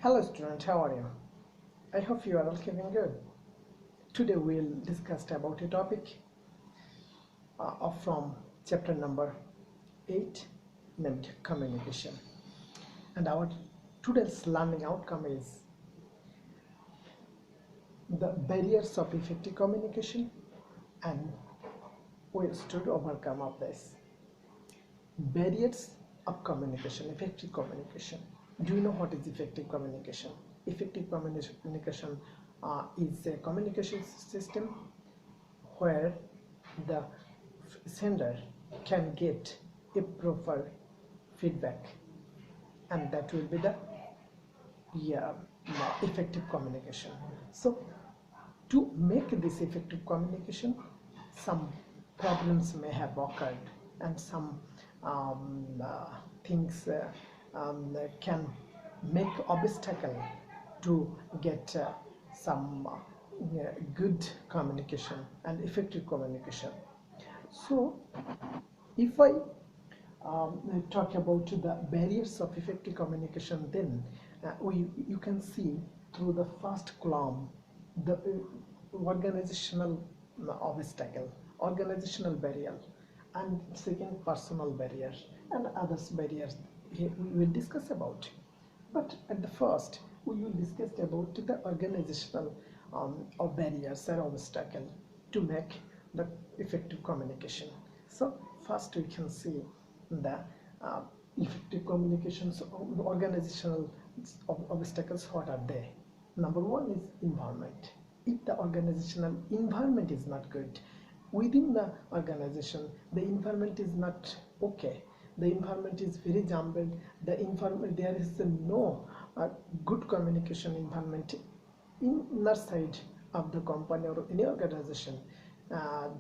Hello student, how are you? I hope you are all keeping good. Today we'll discuss about a topic from chapter number 8 named communication. And our today's learning outcome is the barriers of effective communication and ways to overcome of this. Barriers of communication, effective communication. Do you know what is effective communication? Effective communication is a communication system where the sender can get a proper feedback, and that will be the effective communication. So to make this effective communication, some problems may have occurred and some things can make obstacle to get some good communication and effective communication. So if I talk about the barriers of effective communication, then you can see through the first column the organizational obstacle, organizational barrier, and second personal barrier, and others barriers here we will discuss about. But at the first we will discuss about the organizational or barriers or obstacle to make the effective communication. So first we can see the effective communications organizational obstacles. What are they? Number one is environment. If the organizational environment is not good within the organization, the environment is not okay, the environment is very jumbled, the environment, there is no good communication environment in inner side of the company or any organization,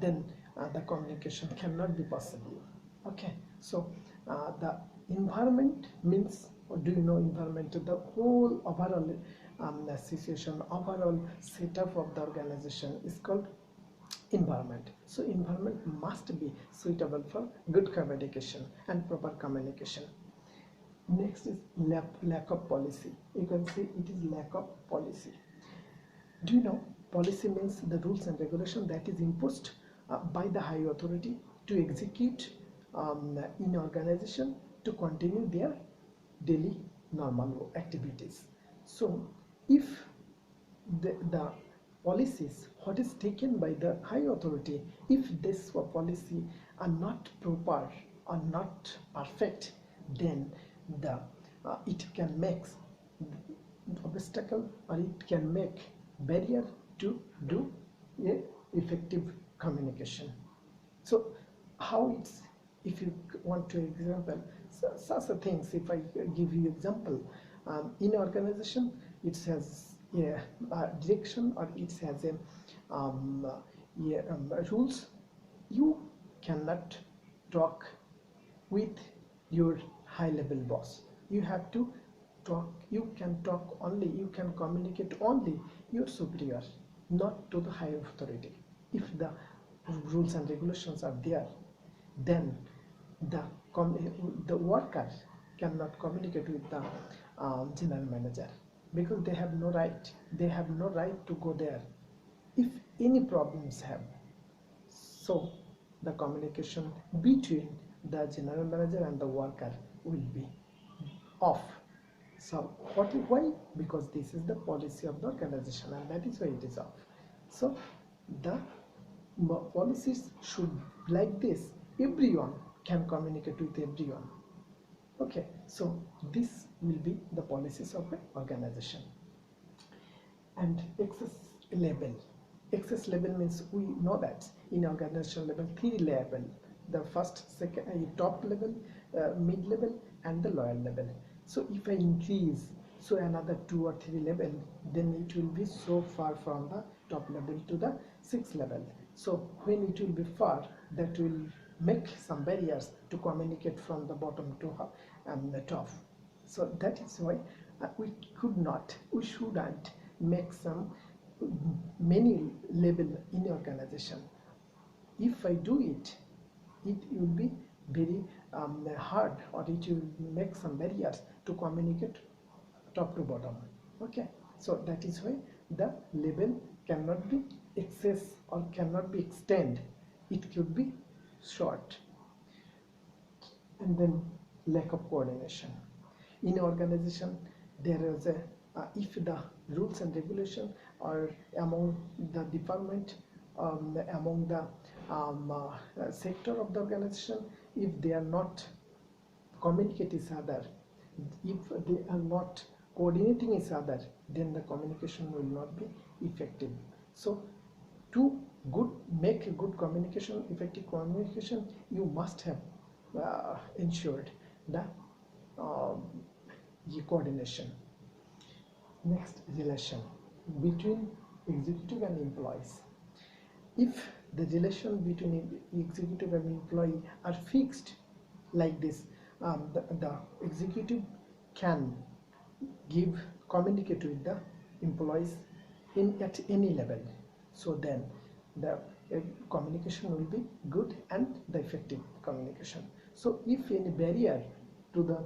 then the communication cannot be possible. Okay, so the environment means, or do you know environment, the whole overall situation, overall setup of the organization is called environment. So environment must be suitable for good communication and proper communication. Next is lack of policy. You can see it is lack of policy. Do you know policy means the rules and regulation that is imposed by the high authority to execute in organization to continue their daily normal activities. So if the policies what is taken by the high authority, if this policy are not proper or not perfect, then the it can make obstacle, or it can make barrier to do a effective communication. So how it's, if you want to example such a things, if I give you example, in organization it has a direction, or it has a rules. You cannot talk with your high level boss. You have to talk, you can talk only, you can communicate only your superior, not to the high authority. If the rules and regulations are there, then the worker cannot communicate with the general manager, because they have no right, to go there if any problems have. So the communication between the general manager and the worker will be off. So why? Because this is the policy of the organization, and that is why it is off. So the policies should like this, everyone can communicate with everyone. Okay, so this will be the policies of an organization. And excess level means, we know that in organizational level, three level: the first, second, top level, mid level, and the lower level. So if I increase so another 2 or 3 level, then it will be so far from the top level to the 6th level. So when it will be far, that will make some barriers to communicate from the bottom to the top. So that is why we shouldn't make some many level in organization. If I do it, it will be very hard, or it will make some barriers to communicate top to bottom. Okay, so that is why the label cannot be excess or cannot be extend, it could be short. And then lack of coordination in organization. There is a if the rules and regulation are among the department, among the sector of the organization, if they are not communicate each other, if they are not coordinating each other, then the communication will not be effective. So to make a good communication, effective communication, you must have ensured the coordination. Next, relation between executive and employees. If the relation between executive and employee are fixed like this, the executive can communicate with the employees at any level, so then the communication will be good and the effective communication. So if any barrier to the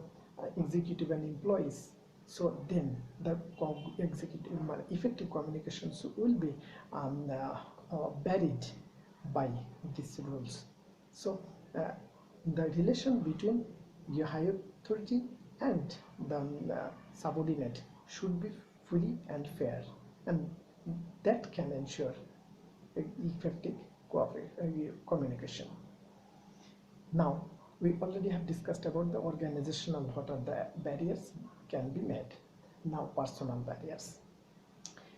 executive and employees, so then the effective communications will be buried by these rules. So the relation between your higher authority and the subordinate should be fully and fair, and that can ensure effective communication. Now we already have discussed about the organizational, what are the barriers can be made. Now personal barriers.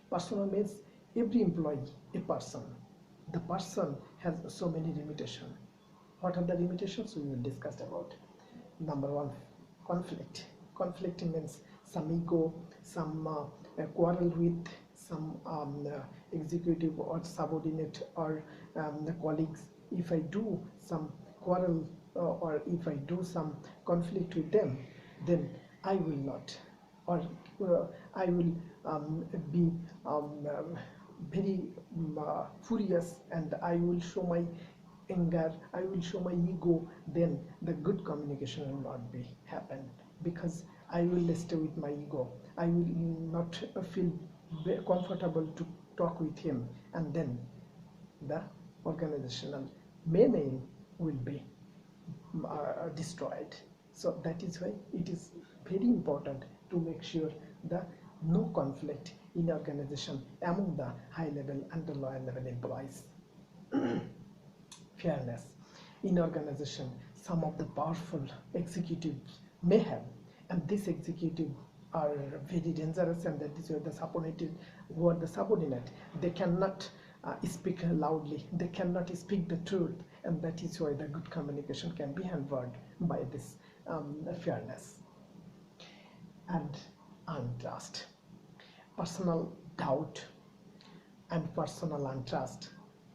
Personal means every employee a person. The person has so many limitations. What are the limitations we will discuss about? Number one, conflict. Conflict means some ego, some quarrel with some executive or subordinate or the colleagues. If I do some quarrel or if I do some conflict with them, then I will not, or I will be very furious, and I will show my anger, I will show my ego, then the good communication will not be happen, because I will stay with my ego, I will not feel comfortable to talk with him, and then the organizational main aim will be destroyed. So that is why it is very important to make sure that no conflict in organization among the high level and the lower level employees. Fairness in organization, some of the powerful executives may have, and this executive are very dangerous, and that is why the subordinate, who are the subordinate, they cannot speak loudly, they cannot speak the truth, and that is why the good communication can be hampered by this fairness. And untrust, personal doubt and personal untrust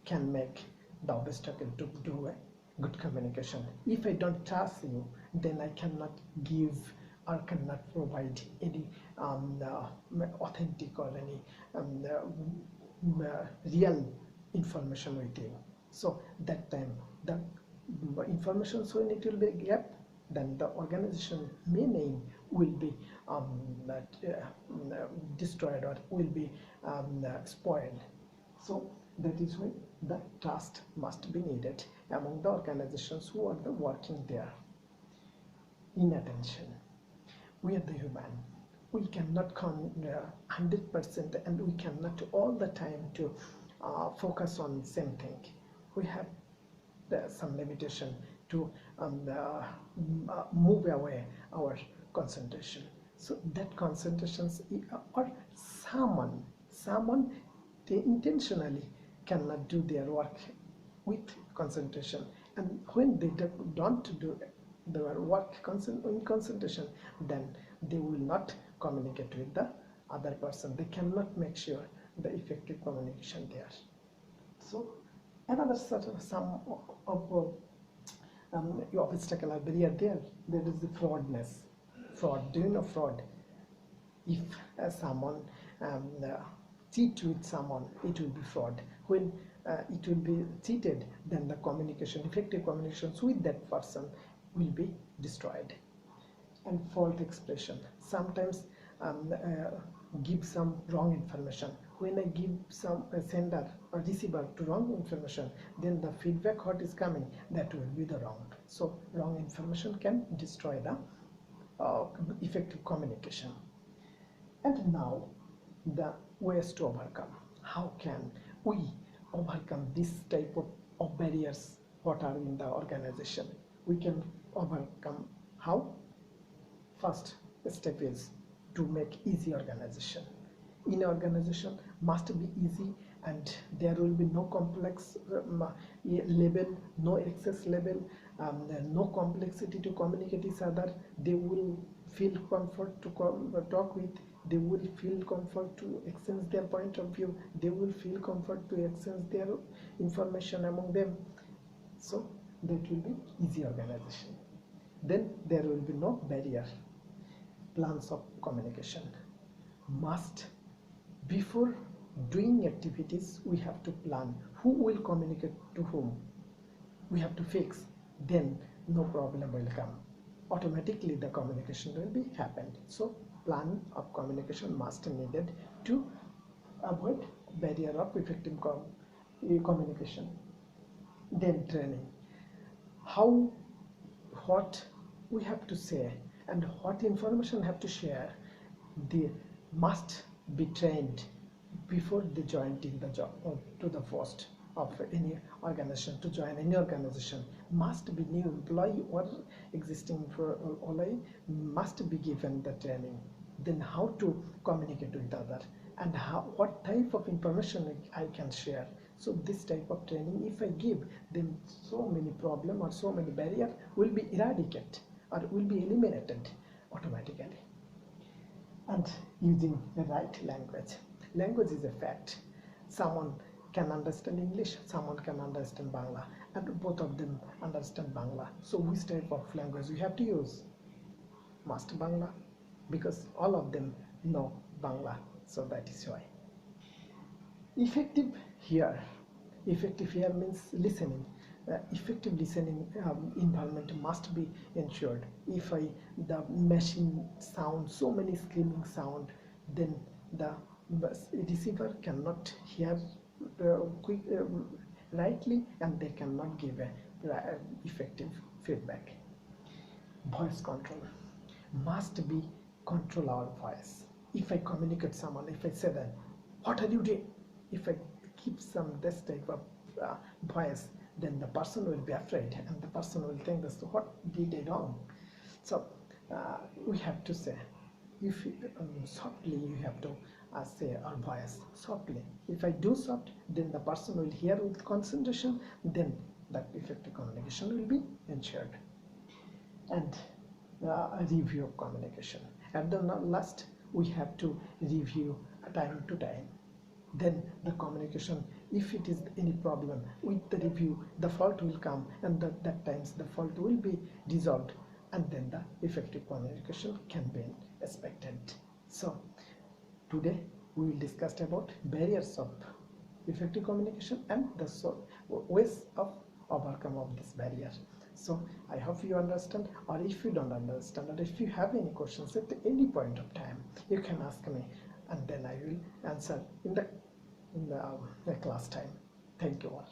can make the obstacle to do a good communication. If I don't trust you, then I cannot give or cannot provide any authentic or any real information with you. So that time the information, so it will be a gap, then the organization main aim will be destroyed or will be spoiled. So that is why the trust must be needed among the organizations who are working there. Inattention. We are the human. We cannot 100%, and we cannot all the time to focus on same thing. We have some limitation to move away our concentration. So that concentrations, or someone they intentionally cannot do their work with concentration, and when they don't do their work in concentration, then they will not communicate with the other person. They cannot make sure the effective communication there. So another sort of some of obstacle or barrier there is the fraudness. Fraud. Do you know fraud? If someone cheat with someone, it will be fraud. When it will be cheated, then the communication, effective communications with that person will be destroyed. And fault expression. Sometimes give some wrong information. When I give some sender or receiver to wrong information, then the feedback what is coming, that will be the wrong. So wrong information can destroy the effective communication. And now the ways to overcome. How can we overcome this type of barriers what are in the organization? We can overcome how? First step is to make easy organization. In organization must be easy, and there will be no complex level, no excess level, no complexity to communicate each other. They will feel comfort to talk with, they will feel comfort to exchange their point of view, they will feel comfort to exchange their information among them. So that will be easy organization. Then there will be no barrier. Plans of communication must, before doing activities, we have to plan who will communicate to whom. We have to fix, then no problem will come. Automatically the communication will be happened. So plan of communication must needed to avoid barrier of effective communication. Then training. How, what we have to say and what information have to share, they must be trained before they join in the job to the post of any organization. To join any organization, must be new employee or existing employee must be given the training. Then how to communicate with other, and what type of information I can share. So this type of training if I give, then so many problem or so many barrier will be eradicated or will be eliminated automatically. And using the right language. Language is a fact. Someone can understand English, someone can understand Bangla, and both of them understand Bangla. So which type of language we have to use? Must Bangla, because all of them know Bangla. So that is why. Effective here means listening. Effective listening environment must be ensured. If the machine sound so many screaming sound, then the receiver cannot hear rightly, and they cannot give a effective feedback. Voice control must be control our voice. If I communicate someone, if I say that, what are you doing? If I keep some this type of voice, then the person will be afraid, and the person will think this, what did I wrong? So we have to say, if softly you have to say our voice softly. If I do soft, then the person will hear with concentration, then that effective communication will be ensured. And a review of communication. At the last, we have to review time to time. Then the communication, if it is any problem with the review, the fault will come, and that times the fault will be resolved, and then the effective communication can be expected. So today we will discuss about barriers of effective communication and the ways of overcome of this barrier. So I hope you understand, or if you don't understand, or if you have any questions at any point of time, you can ask me, and then I will answer in the class time. Thank you all.